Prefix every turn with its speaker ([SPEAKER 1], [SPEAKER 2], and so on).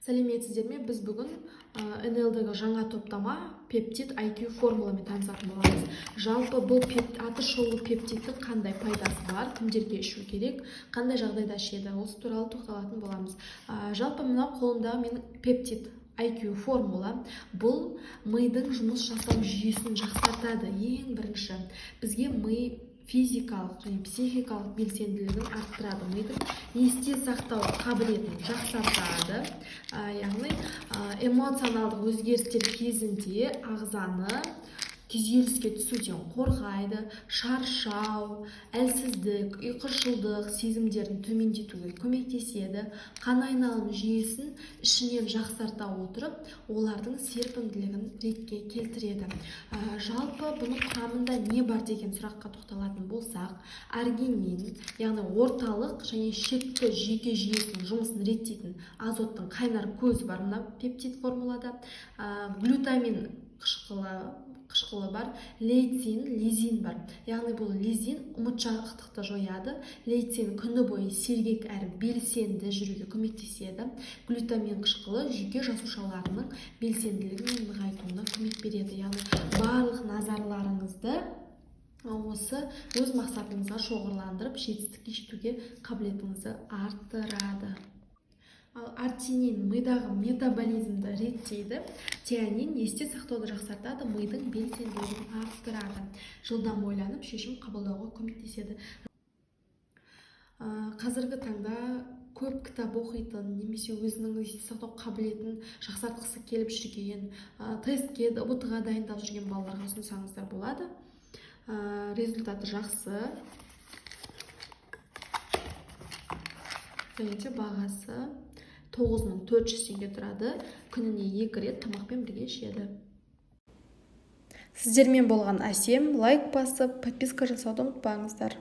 [SPEAKER 1] Сәлеметсіздер ме? Біз бүгін НЛ-дегі жаңа топтама пептид IQ формуламен танысатын боламыз. Жалпы бұл аты шулы пептидтің қандай пайдасы бар, кімдерге ішу керек, қандай жағдайда ішеді, осы туралы тоқталатын боламыз. Жалпы мына қолымдағы менің пептид IQ формула бұл мидың жұмыс жасау жүйесін жақсартады. Ең бірінші бізге ми физикалық және психикалық белсенділігін арттырады, мидың есте сақтау қабілетін жақсартады, яғни эмоционалдық өзгерістер кезінде ағзаны күйзеліске түсуден қорғайды, шаршау, әлсіздік, ұйқышылдық сезімдерін төмендетуге көмектеседі, қан айналым жүйесін ішінен жақсарта отырып, олардың серпімділігін ретке келтіреді. Жалпы бұның құрамында не бар деген сұраққа тоқталатын болсақ, аргинин, яғни орталық және шеткі жүйке жүйесінің жұмысын реттейтін азоттың қайнар көзі бар мына пептид формулада, глютамин қышқылы бар, лейцин, лизин бар. Яғни бұл лизин ұмытшақтықты жояды, лейцин күні бойы сергек әрі белсенді жүруге көмектеседі. Глютамин қышқылы жүйке жасушаларының белсенділігін нығайтуына көмек береді. Яғни барлық назарларыңызды осы өз мақсатыңызға шоғырландырып, жетістікке жетуге қабілетіңізді арттырады. Ал артинин мидағы метаболизмді реттейді, тианин есте сақтауды жақсартады, мидың белсенділігін арттырады, жылдам ойланып шешім қабылдауға көмектеседі. Қазіргі таңда көп кітап оқитын, немесе өзінің есте сақтау қабілетін жақсартқысы келіп жүрген, тестке, ұбт-ға дайындалып жүрген балаларға ұсынсаңыздар болады. Результаты жақсы, және бағасы 9400 теңге тұрады. Күніне 2 рет тамақпен бірге ішеді. Сіздермен болған әсем, лайк басып, подписка жасауды ұмытпаңыздар.